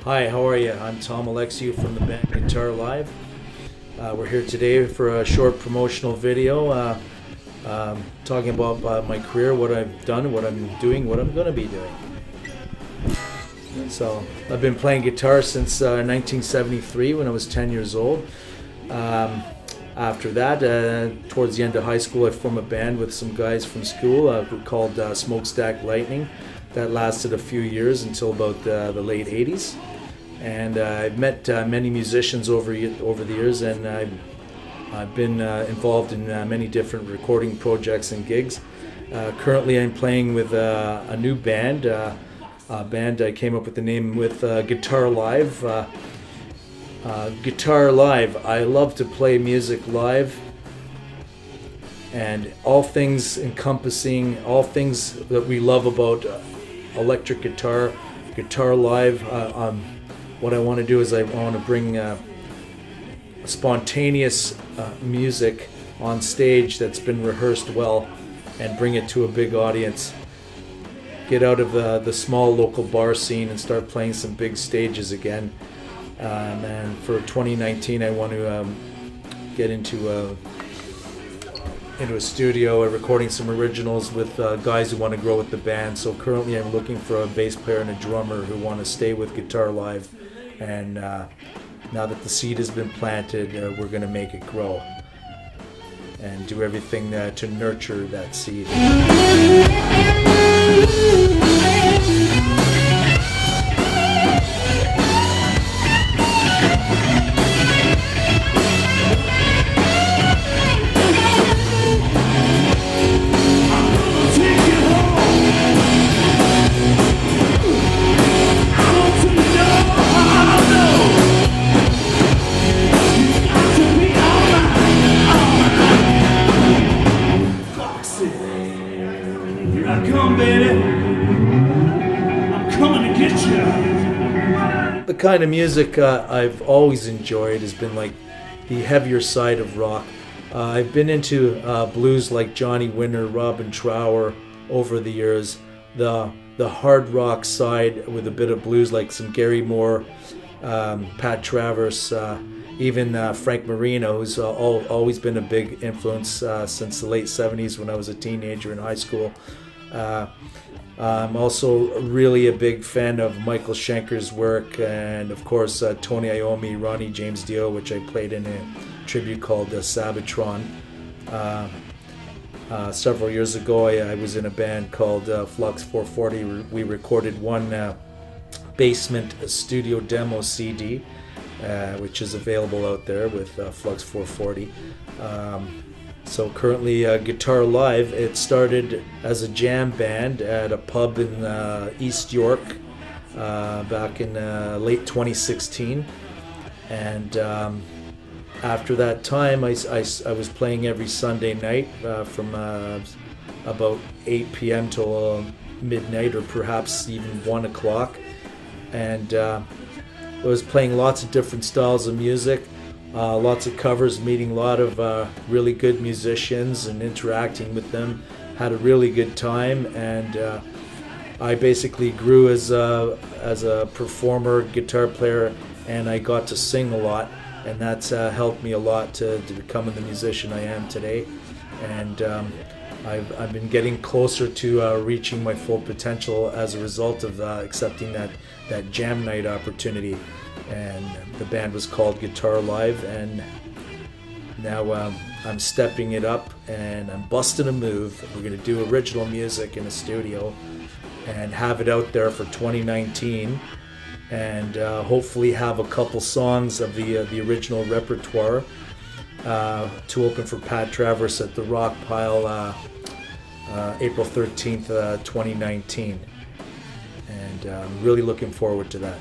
Hi, how are you? I'm Tom Alexiou from the band Guitar Live. We're here today for a short promotional video talking about my career, what I've done, what I'm doing, what I'm going to be doing. So, I've been playing guitar since 1973 when I was 10 years old. After that, towards the end of high school, I formed a band with some guys from school called Smokestack Lightning. That lasted a few years until about the late 80s. And I've met many musicians over the years, and I've been involved in many different recording projects and gigs. Currently I'm playing with a new band, a band I came up with the name with Guitar Live. Guitar Live, I love to play music live, and all things encompassing, all things that we love about electric guitar, Guitar Live. What I want to do is I want to bring spontaneous music on stage that's been rehearsed well and bring it to a big audience. Get out of the small local bar scene and start playing some big stages again. And for 2019 I want to get into a studio and recording some originals with guys who want to grow with the band. So currently I'm looking for a bass player and a drummer who want to stay with Guitar Live. And now that the seed has been planted, we're going to make it grow and do everything to nurture that seed. Here I come, baby. I'm coming to get you. The kind of music I've always enjoyed has been like the heavier side of rock. I've been into blues like Johnny Winter, Robin Trower over the years. The hard rock side with a bit of blues like some Gary Moore, Pat Travers, even Frank Marino, who's always been a big influence since the late 70s when I was a teenager in high school. I'm also really a big fan of Michael Schenker's work, and of course Tony Iommi, Ronnie James Dio, which I played in a tribute called Sabatron. Several years ago I was in a band called Flux 440. We recorded one basement studio demo CD, which is available out there with Flux 440. So currently Guitar Live, it started as a jam band at a pub in East York back in late 2016. And after that time I was playing every Sunday night from about 8 p.m. till midnight, or perhaps even 1 o'clock. And I was playing lots of different styles of music, lots of covers, meeting a lot of really good musicians and interacting with them. Had a really good time, and I basically grew as a performer, guitar player, and I got to sing a lot, and that's helped me a lot to becoming the musician I am today. And I've been getting closer to reaching my full potential as a result of accepting that jam night opportunity. And the band was called Guitar Live, and now I'm stepping it up and I'm busting a move. We're going to do original music in a studio and have it out there for 2019, and hopefully have a couple songs of the original repertoire to open for Pat Travers at the Rock Pile April 13th, 2019. And I'm really looking forward to that.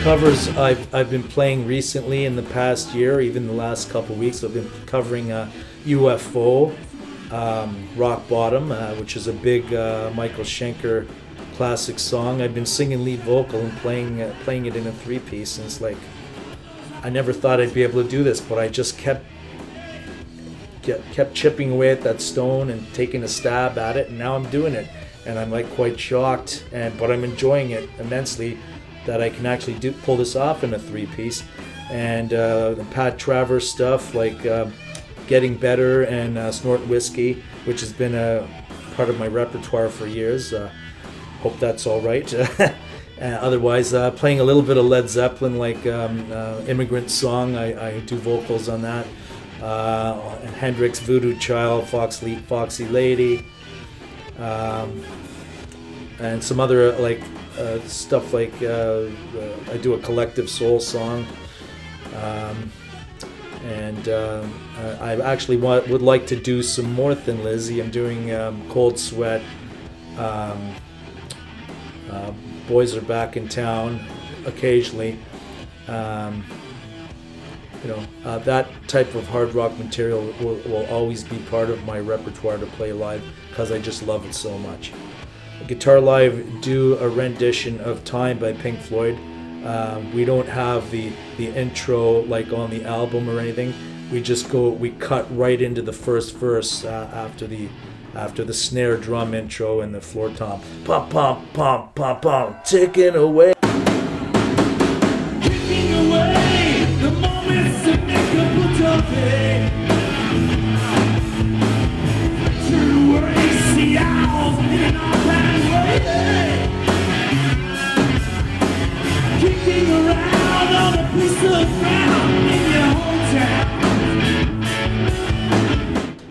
Covers I've been playing recently in the past year, even the last couple weeks. I've been covering UFO, Rock Bottom, which is a big Michael Schenker classic song. I've been singing lead vocal and playing it in a three-piece, and it's like, I never thought I'd be able to do this, but I just kept chipping away at that stone and taking a stab at it, and now I'm doing it, and I'm like quite shocked, but I'm enjoying it immensely that I can actually pull this off in a three-piece. And the Pat Travers stuff, like Getting Better and Snort Whiskey, which has been a part of my repertoire for years. Hope that's all right. Otherwise, playing a little bit of Led Zeppelin, like Immigrant Song. I do vocals on that. Hendrix, Voodoo Child, Foxy Lady, and some other stuff like I do a Collective Soul song. I actually would like to do some more Thin Lizzy. I'm doing Cold Sweat, Boys Are Back in Town occasionally. That type of hard rock material will always be part of my repertoire to play live because I just love it so much. Guitar Live do a rendition of Time by Pink Floyd. We don't have the intro like on the album or anything. We cut right into the first verse after the snare drum intro and the floor tom. Pom pom pom pom pom, ticking away. Kicking away the moments that make a put of it. To erase the hours in an offhand way. Kicking around on a piece of ground in your hometown.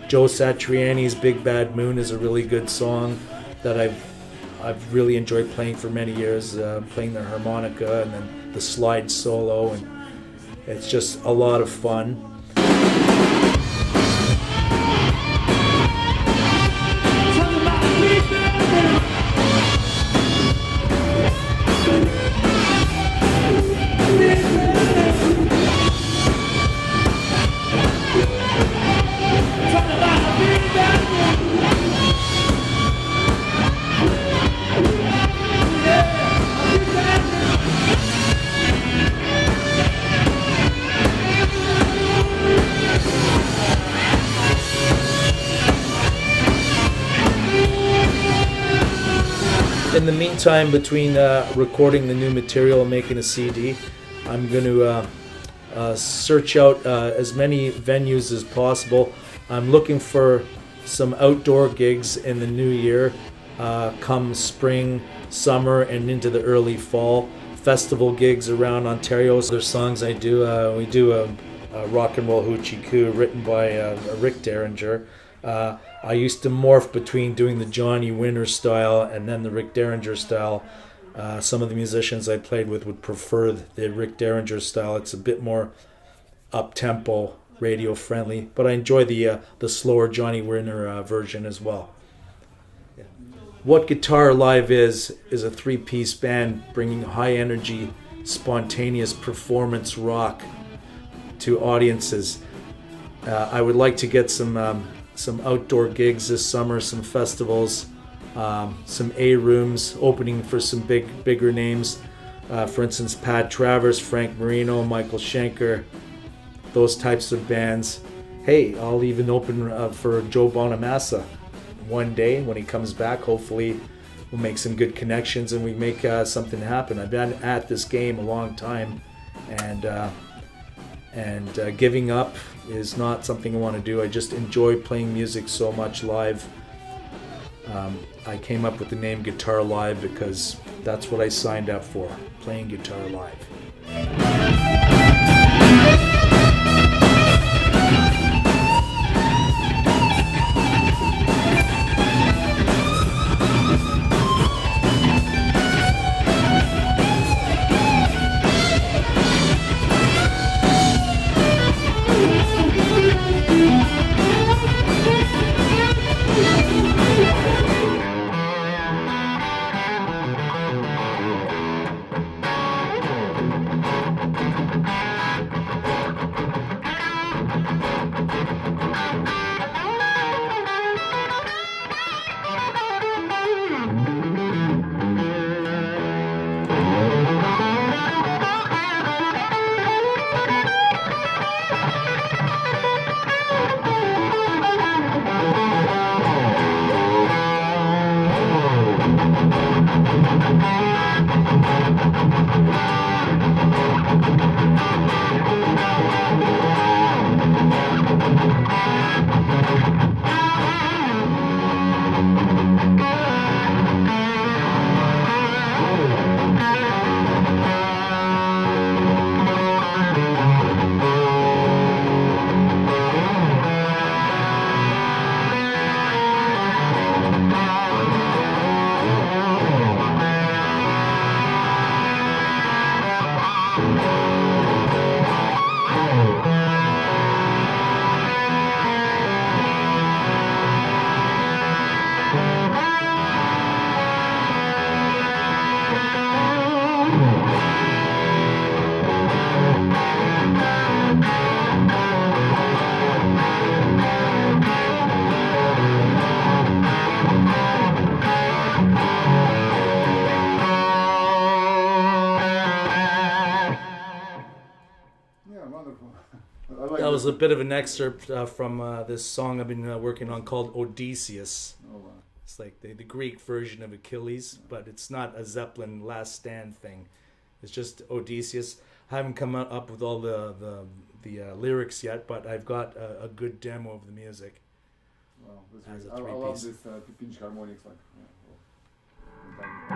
Joe Satriani's Big Bad Moon is a really good song that I've really enjoyed playing for many years, playing the harmonica and then the slide solo, and it's just a lot of fun. In the meantime, between recording the new material and making a CD, I'm going to search out as many venues as possible. I'm looking for some outdoor gigs in the new year, come spring, summer, and into the early fall. Festival gigs around Ontario. Other songs I do, we do a rock and roll hoochie coo written by Rick Derringer. I used to morph between doing the Johnny Winter style and then the Rick Derringer style. Some of the musicians I played with would prefer the Rick Derringer style. It's a bit more up-tempo, radio-friendly, but I enjoy the slower Johnny Winter version as well. Yeah. What Guitar Live is a three-piece band bringing high-energy, spontaneous performance rock to audiences. I would like to get some outdoor gigs this summer, some festivals, some A-rooms, opening for some bigger names. For instance, Pat Travers, Frank Marino, Michael Schenker, those types of bands. Hey, I'll even open for Joe Bonamassa one day when he comes back. Hopefully we'll make some good connections and we make something happen. I've been at this game a long time, and giving up is not something I want to do. I just enjoy playing music so much live. I came up with the name Guitar Live because that's what I signed up for, playing guitar live. a bit of an excerpt from this song I've been working on called Odysseus. Oh, wow. It's like the Greek version of Achilles, but it's not a Zeppelin Last Stand thing. It's just Odysseus. I haven't come up with all the lyrics yet, but I've got a good demo of the music. Wow, that's As great. a I love three-piece. this pinch harmonics, like. Yeah, well,